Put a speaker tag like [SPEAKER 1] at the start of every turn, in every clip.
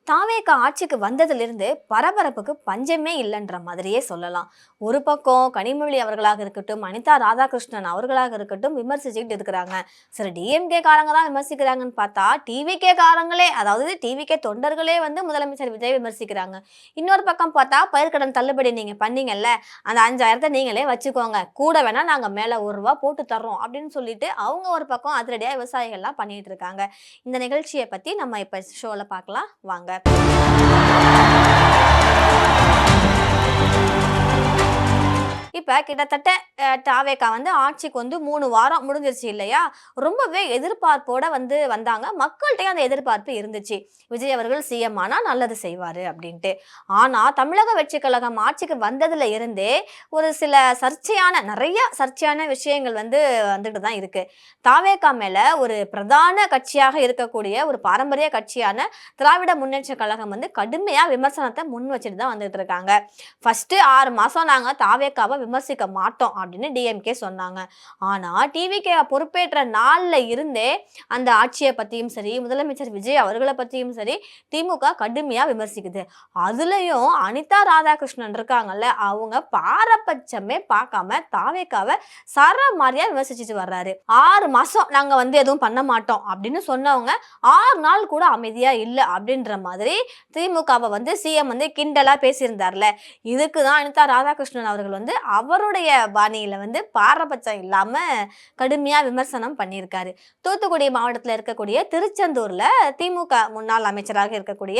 [SPEAKER 1] தாவேகா ஆட்சிக்கு வந்ததிலிருந்து பரபரப்புக்கு பஞ்சமே இல்லைன்ற மாதிரியே சொல்லலாம். ஒரு பக்கம் கனிமொழி அவர்களாக இருக்கட்டும், அனிதா ராதாகிருஷ்ணன் அவர்களாக இருக்கட்டும் விமர்சிச்சுட்டு இருக்கிறாங்க. சரி, டிஎம்கே காரங்க தான் விமர்சிக்கிறாங்கன்னு பார்த்தா டிவிகே காரங்களே, அதாவது டிவிகே தொண்டர்களே வந்து முதலமைச்சர் விஜய் விமர்சிக்கிறாங்க. இன்னொரு பக்கம் பார்த்தா பயிர்க்கடன் தள்ளுபடி நீங்க பண்ணீங்கல்ல, அந்த 5,000 நீங்களே வச்சுக்கோங்க, கூட வேணா நாங்க மேல ₹1 போட்டு தர்றோம் அப்படின்னு சொல்லிட்டு அவங்க ஒரு பக்கம் அதிரடியா விவசாயிகள்லாம் பண்ணிட்டு இருக்காங்க. இந்த நிகழ்ச்சியை பத்தி நம்ம இப்ப ஷோல பார்க்கலாம் வாங்க. இப்ப கிட்டத்தட்ட தாவேகா வந்து ஆட்சிக்கு வந்து 3 வாரம் முடிஞ்சிருச்சு இல்லையா? ரொம்பவே எதிர்பார்ப்போட வந்து வந்தாங்க. மக்கள்ட்டயும் அந்த எதிர்பார்ப்பு இருந்துச்சு. விஜய் அவர்கள் சிஎம் ஆனா நல்லது செய்வாரு அப்படின்ட்டு. ஆனா தமிழக வெற்றி கழகம் ஆட்சிக்கு வந்ததுல இருந்தே ஒரு சில நிறைய சர்ச்சையான விஷயங்கள் வந்து வந்துட்டு தான் இருக்கு. தாவேகா மேல ஒரு பிரதான கட்சியாக இருக்கக்கூடிய ஒரு பாரம்பரிய கட்சியான திராவிட முன்னேற்ற கழகம் வந்து கடுமையா விமர்சனத்தை முன் வச்சுட்டு தான் வந்துட்டு இருக்காங்க. ஃபர்ஸ்ட் 6 மாசம் நாங்க தாவேகாவை விமர்சிக்க மாட்டோம் அப்படின்னு டிஎம்கே சொன்னாங்க. ஆனா டிவிகே பொறுப்பேற்ற நாள்ல இருந்தே அந்த ஆட்சியை பத்தியும் சரி, முதலமைச்சர் விஜய் அவர்களை பத்தியும் சரி திமுக கடுமையா விமர்சிக்குது. அதுலயும் அனிதா ராதாகிருஷ்ணன் இருக்காங்கல்ல, அவங்க பாரபட்சமே பார்க்காம தாவேகாவை சரமாரியா விமர்சிச்சுட்டு வர்றாரு. 6 மாசம் நாங்க வந்து எதுவும் பண்ண மாட்டோம் அப்படின்னு சொன்னவங்க 6 நாள் கூட அமைதியா இல்ல அப்படின்ற மாதிரி திமுகவை வந்து சிஎம் வந்து கிண்டலா பேசியிருந்தார்ல. இதுக்குதான் அனிதா ராதாகிருஷ்ணன் அவர்கள் வந்து அவருடைய பாணியில வந்து பாரபட்சம் இல்லாம கடுமையா விமர்சனம் பண்ணியிருக்காரு. தூத்துக்குடி மாவட்டத்தில் இருக்கக்கூடிய திருச்செந்தூர்ல திமுக முன்னாள் அமைச்சராக இருக்கக்கூடிய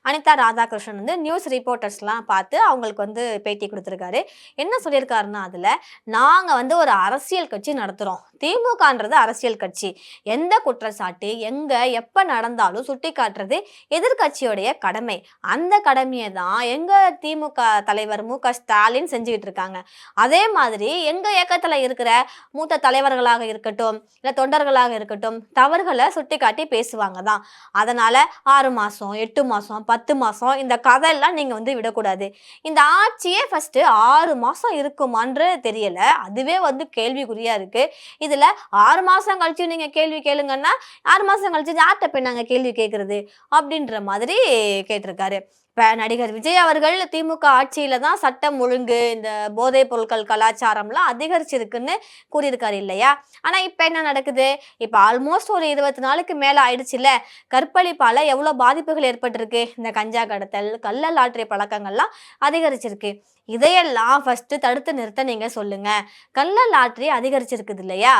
[SPEAKER 1] அனிதா ராதாகிருஷ்ணன் வந்து நியூஸ் ரிப்போர்ட்டர்ஸ்லாம் பார்த்து அவங்களுக்கு வந்து பேட்டி கொடுத்திருக்காரு. என்ன சொல்லியிருக்காருன்னா, அதுல நாங்க வந்து ஒரு அரசியல் கட்சி நடத்துறோம். திமுகன்றது அரசியல் கட்சி. எந்த குற்றச்சாட்டு எங்க எப்ப நடந்தாலும் சுட்டி காட்டுறது எதிர்கட்சியோடைய கடமை. அந்த கடமையை தான் எங்க திமுக தலைவர் மு.க.ஸ்டாலின் செஞ்சுக்கிட்டு இருக்காங்க. அதே மாதிரி எங்க இயக்கத்துல இருக்கிற மூத்த தலைவர்களாக இருக்கட்டும், இல்ல தொண்டர்களாக இருக்கட்டும், தவறுகளை சுட்டி காட்டி பேசுவாங்க தான். அதனால 6 மாசம் 8 மாசம் 10 மாசம் இந்த கதையெல்லாம் நீங்க வந்து விடக்கூடாது. இந்த ஆட்சியே ஃபர்ஸ்ட் 6 மாசம் இருக்குமான்னு தெரியல, அதுவே வந்து கேள்விக்குறியா இருக்கு. இதுல 6 மாசம் கழிச்சு நீங்க கேள்வி கேளுங்கன்னா 6 மாசம் கழிச்சு யார்கிட்ட போய் நாங்க கேள்வி கேட்கறது அப்படின்ற மாதிரி கேட்டிருக்காரு. இப்ப நடிகர் விஜய் அவர்கள் திமுக ஆட்சியில தான் சட்டம் ஒழுங்கு, இந்த போதைப் பொருட்கள் கலாச்சாரம்லாம் அதிகரிச்சிருக்குன்னு கூறியிருக்காரு இல்லையா? ஆனா இப்ப என்ன நடக்குது? இப்ப ஆல்மோஸ்ட் ஒரு 20 நாளுக்கு மேல ஆயிடுச்சுல்ல. கற்பழிப்பால எவ்வளவு பாதிப்புகள் ஏற்பட்டிருக்கு. இந்த கஞ்சா கடத்தல், கள்ள லாட்டரி பழக்கங்கள்லாம் அதிகரிச்சிருக்கு. இதையெல்லாம் ஃபர்ஸ்ட் தடுத்து நிறுத்த நீங்க சொல்லுங்க. கள்ள லாட்டரி அதிகரிச்சிருக்குது இல்லையா,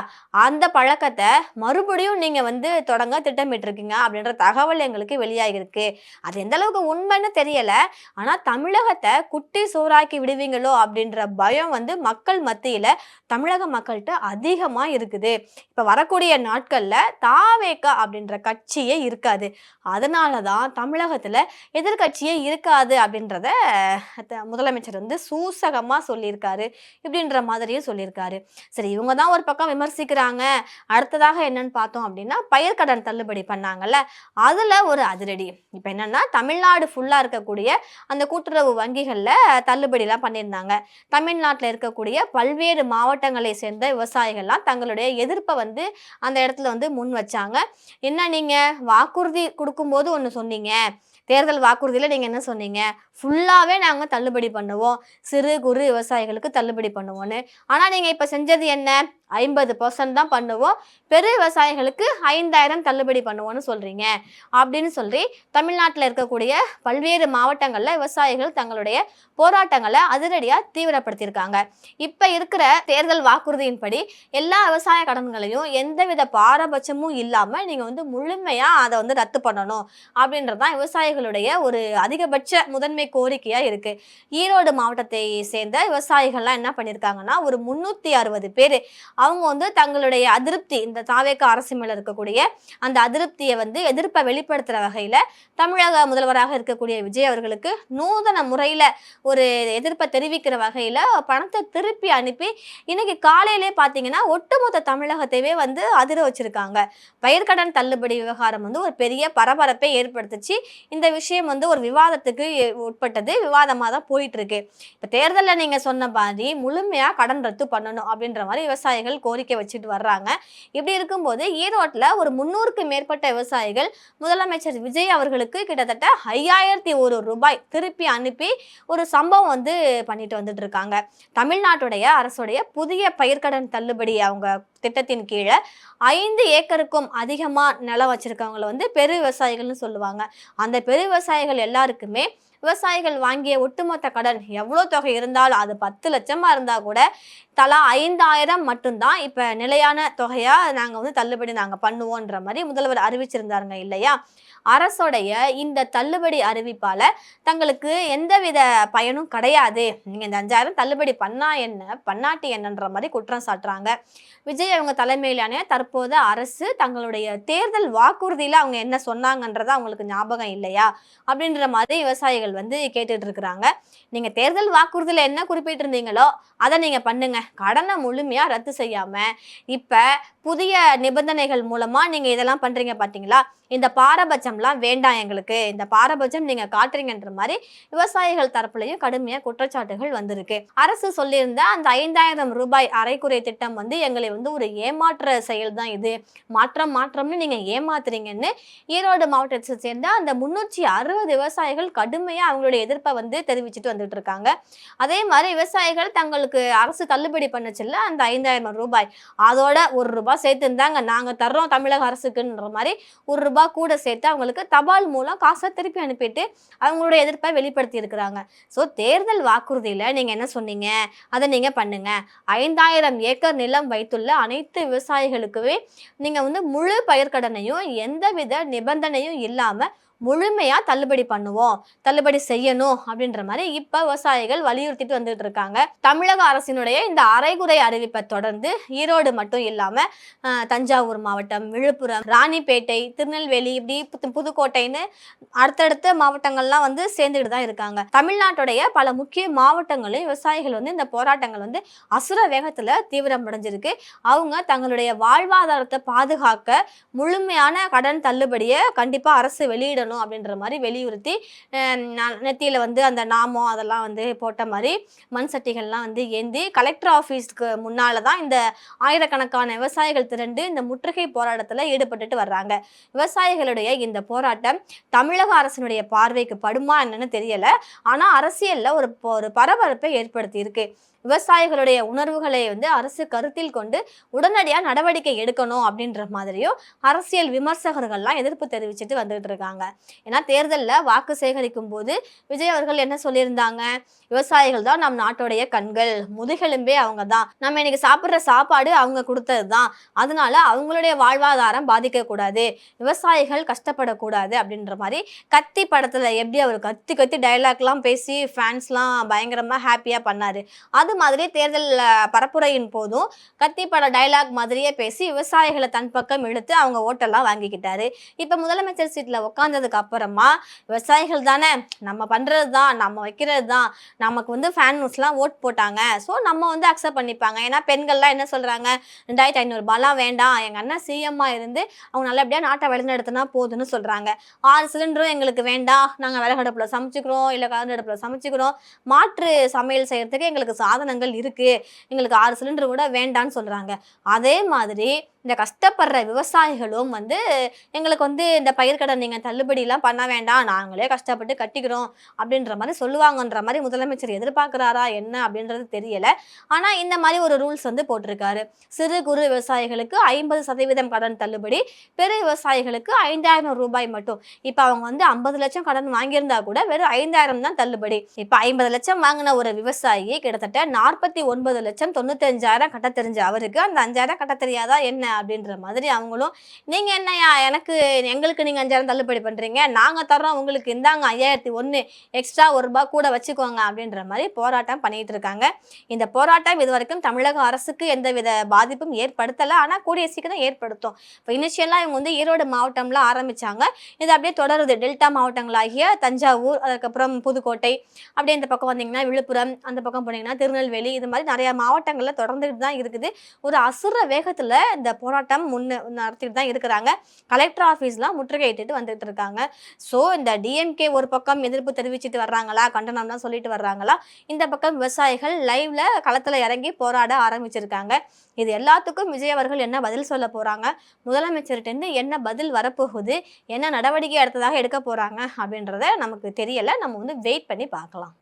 [SPEAKER 1] அந்த பழக்கத்தை மறுபடியும் நீங்க வந்து தொடங்க திட்டமிட்டு இருக்கீங்க அப்படின்ற தகவல் எங்களுக்கு வெளியாகிருக்கு. அது எந்த அளவுக்கு உண்மைன்னு தெரியல. ஆனா தமிழகத்தை குட்டி சோறாக்கி விடுவீங்களோ அப்படின்ற பயம் வந்து மக்கள் மத்தியில, தமிழக மக்கள்கிட்ட அதிகமா இருக்குது. இப்ப வரக்கூடிய நாட்கள்ல தாவேகா அப்படின்ற கட்சியே இருக்காது. அதனாலதான் தமிழகத்துல எதிர்கட்சியே இருக்காது அப்படின்றத முதலமைச்சர் வந்து சூசகமா சொல்லியிருக்காரு. இப்படின்ற மாதிரியும் சொல்லியிருக்காரு. சரி, இவங்க தான் ஒரு பக்கம் விமர்சிக்கிறாங்க. அடுத்ததாக என்னன்னு பார்த்தோம் அப்படின்னா, பயிர்க்கடன் தள்ளுபடி பண்ணாங்கல்ல, அதுல ஒரு அதிரடி. இப்ப என்னன்னா, தமிழ்நாடு ஃபுல்லா இருக்கக்கூடிய அந்த கூட்டுறவு வங்கிகள்ல தள்ளுபடி எல்லாம் பண்ணியிருந்தாங்க. தமிழ்நாட்டில் இருக்கக்கூடிய பல்வேறு மாவட்டங்களை சேர்ந்த விவசாயிகள்லாம் தங்களுடைய எதிர்ப்பை வந்து அந்த இடத்துல வந்து முன் வச்சாங்க. என்ன நீங்க வாக்குறுதி கொடுக்கும்போது ஒண்ணு சொன்னீங்க, தேர்தல் வாக்குறுதியில நீங்க என்ன சொன்னீங்க, ஃபுல்லாவே நாங்க தள்ளுபடி பண்ணுவோம், சிறு குறு விவசாயிகளுக்கு தள்ளுபடி பண்ணுவோம்னு. ஆனா நீங்க இப்ப செஞ்சது என்ன? 50% தான் பண்ணுவோம், பெரு விவசாயிகளுக்கு 5,000 தள்ளுபடி பண்ணுவோம்னு சொல்றீங்க அப்படின்னு சொல்லி தமிழ்நாட்டில் இருக்கக்கூடிய பல்வேறு மாவட்டங்கள்ல விவசாயிகள் தங்களுடைய போராட்டங்களை அதிரடியா தீவிரப்படுத்தியிருக்காங்க. இப்ப இருக்கிற தேர்தல் வாக்குறுதியின்படி எல்லா விவசாய கடன்களையும் எந்தவித பாரபட்சமும் இல்லாம நீங்க வந்து முழுமையா அதை வந்து ரத்து பண்ணணும் அப்படின்றதான் விவசாயிகளுடைய ஒரு அதிகபட்ச முதன்மை கோரிக்கையா இருக்கு. ஈரோடு மாவட்டத்தை சேர்ந்த விவசாயிகள்லாம் என்ன பண்ணிருக்காங்கன்னா, ஒரு 360 பேர் அவங்க வந்து தங்களுடைய அதிருப்தி, இந்த தாவேகா அரசு மேல இருக்கக்கூடிய அந்த அதிருப்தியை வந்து எதிர்ப்பை வெளிப்படுத்துற வகையில தமிழக முதல்வராக இருக்கக்கூடிய விஜய் அவர்களுக்கு நூதன முறையில ஒரு எதிர்ப்பை தெரிவிக்கிற வகையில பணத்தை திருப்பி அனுப்பி இன்னைக்கு காலையிலே பாத்தீங்கன்னா ஒட்டுமொத்த தமிழகத்தையே வந்து அதிர வச்சிருக்காங்க. பயிர்க்கடன் தள்ளுபடி விவகாரம் வந்து ஒரு பெரிய பரபரப்பை ஏற்படுத்துச்சு. இந்த விஷயம் வந்து ஒரு விவாதத்துக்கு உட்பட்டது, விவாதமா தான் போயிட்டு இருக்கு. இப்ப தேர்தலில் நீங்க சொன்ன மாதிரி முழுமையா கடன் ரத்து பண்ணணும் அப்படின்ற மாதிரி விவசாயிகள் விவசாயிகள் கோரிக்கை வச்சுட்டு வர்றாங்க. இப்படி இருக்கும்போது ஈரோட்டில் ஒரு 300க்கும் மேற்பட்ட விவசாயிகள் முதலமைச்சர் விஜய் அவர்களுக்கு கிட்டத்தட்ட 5001 ரூபாய் திருப்பி அனுப்பி ஒரு சம்பவம் வந்து பண்ணிட்டு வந்துட்டு இருக்காங்க. தமிழ்நாட்டுடைய அரசுடைய புதிய பயிர்க்கடன் தள்ளுபடி அவங்க திட்டத்தின் கீழே 5 ஏக்கருக்கும் அதிகமா நிலம் வச்சிருக்கவங்களை வந்து பெரு விவசாயிகள்னு சொல்லுவாங்க. அந்த பெரு விவசாயிகள் எல்லாருக்குமே விவசாயிகள் வாங்கிய ஒட்டுமொத்த கடன் எவ்வளோ தொகை இருந்தாலும் அது 10 லட்சமா இருந்தா கூட தலா 5000 மட்டும்தான் இப்ப நிலையான தொகையா நாங்க வந்து தள்ளுபடி நாங்க பண்ணுவோன்ற மாதிரி முதல்வர் அறிவிச்சிருந்தாருங்க இல்லையா? அரசோடைய இந்த தள்ளுபடி அறிவிப்பால தங்களுக்கு எந்தவித பயனும் கிடையாது. நீங்க இந்த 5000 தள்ளுபடி பண்ணா என்ன, பண்ணாட்டி என்னன்ற மாதிரி குற்றம் சாட்டுறாங்க. விஜய் அவங்க தலைமையிலான தற்போது அரசு தங்களுடைய தேர்தல் வாக்குறுதியில அவங்க என்ன சொன்னாங்கன்றத அவங்களுக்கு ஞாபகம் இல்லையா அப்படின்ற மாதிரி விவசாயிகள் வந்து கேட்டுட்டு இருக்கிறாங்க. நீங்க தேர்தல் வாக்குறுதியில என்ன குறிப்பிட்டிருந்தீங்களோ அதை நீங்க பண்ணுங்க. கடனை முழுமையா ரத்து செய்யாம இப்ப புதிய நிபந்தனைகள் மூலமா நீங்க இதெல்லாம் பண்றீங்க பாத்தீங்களா? இந்த பாரபட்சம்லாம் வேண்டாம் எங்களுக்கு. இந்த பாரபட்சம் நீங்க காட்டுறீங்கன்ற மாதிரி விவசாயிகள் தரப்புலையும் கடுமையா குற்றச்சாட்டுகள் வந்திருக்கு. அரசு சொல்லியிருந்த அந்த 5000 ரூபாய் அரைக்குறை திட்டம் வந்து எங்களை வந்து ஒரு ஏமாற்ற செயல் தான் இது. மாற்றம்னு நீங்க ஏமாத்துறீங்கன்னு ஈரோடு மாவட்டத்தை சேர்ந்த அந்த 360 விவசாயிகள் கடுமையா அவங்களுடைய எதிர்ப்பை வந்து தெரிவிச்சுட்டு வந்துட்டு இருக்காங்க. அதே மாதிரி விவசாயிகள் தங்களுக்கு அரசு தள்ளுபடி பண்ணுச்சுல்ல அந்த 5000 ரூபாய் அதோட 1 ரூபாய் சேர்த்து இருந்தாங்க நாங்க தர்றோம் தமிழக அரசுக்குன்ற மாதிரி 1 ரூபாய் கூட சேர்த்து அவங்களுக்கு தபால் மூலம் காசை திருப்பி அனுப்பிட்டு அவங்களுடைய எதிர்ப்பை வெளிப்படுத்தி இருக்கிறாங்க. ஸோ தேர்தல் வாக்குறுதியில நீங்க என்ன சொன்னீங்க அதை நீங்க பண்ணுங்க. 5000 ஏக்கர் நிலம் வைத்துள்ள அனைத்து விவசாயிகளுக்குமே நீங்க வந்து முழு பயிர்க்கடனையும் எந்தவித நிபந்தனையும் இல்லாம முழுமையா தள்ளுபடி பண்ணுவோம், தள்ளுபடி செய்யணும் அப்படின்ற மாதிரி இப்ப விவசாயிகள் வலியுறுத்திட்டு வந்துட்டு இருக்காங்க. தமிழக அரசினுடைய இந்த அரைகுறை அறிவிப்பை தொடர்ந்து ஈரோடு மட்டும் இல்லாம தஞ்சாவூர் மாவட்டம், விழுப்புரம், ராணிப்பேட்டை, திருநெல்வேலி, இப்படி புதுக்கோட்டைன்னு அடுத்தடுத்த மாவட்டங்கள்லாம் வந்து சேர்ந்துட்டு தான் இருக்காங்க. தமிழ்நாட்டுடைய பல முக்கிய மாவட்டங்களில் விவசாயிகள் வந்து இந்த போராட்டங்கள் வந்து அசுர வேகத்துல தீவிரம் அடைஞ்சிருக்கு. அவங்க தங்களுடைய வாழ்வாதாரத்தை பாதுகாக்க முழுமையான கடன் தள்ளுபடியை கண்டிப்பா அரசு வெளியிடணும் அப்படின்ற மாதிரி வலியுறுத்தி நெத்தியில வந்து அந்த நாமம் அதெல்லாம் வந்து போட்ட மாதிரி மண் சட்டிகள்லாம் வந்து ஏந்தி கலெக்டர் ஆஃபீஸ்க்கு முன்னாலதான் இந்த ஆயிரக்கணக்கான விவசாயிகள் திரண்டு இந்த முற்றுகை போராட்டத்துல ஈடுபட்டுட்டு வர்றாங்க. விவசாயிகளுடைய இந்த போராட்டம் தமிழக அரசினுடைய பார்வைக்கு படுமா என்னன்னு தெரியல. ஆனா அரசியல்ல ஒரு பரபரப்பை ஏற்படுத்தி இருக்கு. விவசாயிகளுடைய உணர்வுகளை வந்து அரசு கருத்தில் கொண்டு உடனடியாக நடவடிக்கை எடுக்கணும் அப்படின்ற மாதிரியும் அரசியல் விமர்சகர்கள்லாம் எதிர்ப்பு தெரிவிச்சுட்டு வந்துட்டு இருக்காங்க. ஏன்னா தேர்தலில் வாக்கு சேகரிக்கும் போது விஜய் அவர்கள் என்ன சொல்லியிருந்தாங்க? விவசாயிகள் தான் நம் நாட்டுடைய கண்கள், முதுகெலும்பே அவங்க தான், நம்ம இன்னைக்கு சாப்பிட்ற சாப்பாடு அவங்க கொடுத்தது தான், அதனால அவங்களுடைய வாழ்வாதாரம் பாதிக்கக்கூடாது, விவசாயிகள் கஷ்டப்படக்கூடாது அப்படின்ற மாதிரி கத்தி படத்துல எப்படி அவர் கத்தி கத்தி டைலாக்லாம் பேசி ஃபேன்ஸ்லாம் பயங்கரமா ஹாப்பியா பண்ணாரு. அது மாதிரி தேர்தல் பரப்புரையின் போதும் கத்தி பட டைலாக் மாதிரியே பேசி விவசாயிகளை தன் பக்கம் இழுத்து அவங்க ஓட்டெல்லாம் வாங்கிக்கிட்டாரு. இப்ப முதலமைச்சர் சீட்ல உட்கார்ந்ததுக்கு அப்புறமா விவசாயிகள் தானே, நம்ம பண்றது தான், நம்ம வைக்கிறது தான், நமக்கு வந்து ஃபேன் நியூஸ்லாம் ஓட் போட்டாங்க, ஸோ நம்ம வந்து அக்செப்ட் பண்ணிப்பாங்க. ஏன்னா பெண்கள்லாம் என்ன சொல்றாங்க, 2500 ரூபாய்லாம் வேண்டாம், எங்க அண்ணன் சிஎம்மா இருந்து அவங்க நல்லபடியா நாட்டை வழிநடத்தினா போதுன்னு சொல்றாங்க. 6 சிலிண்டரும் எங்களுக்கு வேண்டாம், நாங்க விறகடுப்புல சமைச்சுக்கிறோம், இல்ல கரண்ட் அடுப்புல சமைச்சுக்கிறோம், மாற்று சமையல் செய்யறதுக்கு எங்களுக்கு சாதனங்கள் இருக்கு, எங்களுக்கு 6 சிலிண்டர் கூட வேண்டான்னு சொல்றாங்க. அதே மாதிரி இந்த கஷ்டப்படுற விவசாயிகளும் வந்து எங்களுக்கு வந்து இந்த பயிர்க்கடன் நீங்க தள்ளுபடி எல்லாம் பண்ண வேண்டாம், நாங்களே கஷ்டப்பட்டு கட்டிக்கிறோம் அப்படின்ற மாதிரி சொல்லுவாங்கன்ற மாதிரி முதலமைச்சர் எதிர்பார்க்கிறாரா என்ன அப்படின்றது தெரியல. ஆனா இந்த மாதிரி ஒரு ரூல்ஸ் வந்து போட்டிருக்காரு. சிறு குறு விவசாயிகளுக்கு 50% கடன் தள்ளுபடி, பெரு விவசாயிகளுக்கு 5000 ரூபாய் மட்டும். இப்ப அவங்க வந்து 50 லட்சம் கடன் வாங்கியிருந்தா கூட வெறும் 5000 தான் தள்ளுபடி. இப்ப 50 லட்சம் வாங்கின ஒரு விவசாயி கிட்டத்தட்ட 49,95,000 கட்ட தெரிஞ்ச அவருக்கு அந்த 5000 கட்ட தெரியாதா என்ன அப்படின்ற மாதிரி அவங்களும், நீங்க என்னையா எங்களுக்கு நீங்க 5000 தள்ளுபடி பண்றீங்க, நாங்க தர்றோம் உங்களுக்கு, இந்தாங்க 5001 எக்ஸ்ட்ரா 1 ரூபாய் கூட வச்சுக்கோங்க அப்படின்ற மாதிரி போராட்டம் பண்ணிட்டு இருக்காங்க. இந்த போராட்டம் இதுவரைக்கும் தமிழக அரசுக்கு எந்தவித பாதிப்பும் ஏற்படுத்தல, ஆனா கூடிய சீக்கிரம் ஏற்படுத்தும். இப்போ இனிஷியலா இவங்க வந்து ஈரோடு மாவட்டம்ல ஆரம்பிச்சாங்க, இது அப்படியே தொடருது. டெல்டா மாவட்டங்களாகிய தஞ்சாவூர், அதுக்கப்புறம் புதுக்கோட்டை, அப்படியே இந்த பக்கம் வந்தீங்கன்னா விழுப்புரம், அந்த பக்கம் போனீங்கன்னா திருநெல்வேலி, இது மாதிரி நிறைய மாவட்டங்கள்ல தொடர்ந்துட்டு தான் இருக்குது. ஒரு அசுர வேகத்துல இந்த போராட்டம் நடத்திட்டு தான் இருக்கிறாங்க. கலெக்டர் ஆஃபீஸ்லாம் முற்றுகையிட்டு வந்துட்டு இருக்காங்க. ஸோ இந்த டிஎம்கே ஒரு பக்கம் எதிர்ப்பு தெரிவிச்சுட்டு வர்றாங்களா, கண்டனம்லாம் சொல்லிட்டு வர்றாங்களா, இந்த பக்கம் விவசாயிகள் லைவ்ல களத்துல இறங்கி போராட ஆரம்பிச்சிருக்காங்க. இது எல்லாத்துக்கும் விஜய் அவர்கள் என்ன பதில் சொல்ல போறாங்க, முதலமைச்சர்கிட்ட என்ன பதில் வரப்போகுது, என்ன நடவடிக்கை அடுத்ததாக எடுக்க போறாங்க அப்படின்றத நமக்கு தெரியல. நம்ம வெயிட் பண்ணி பார்க்கலாம்.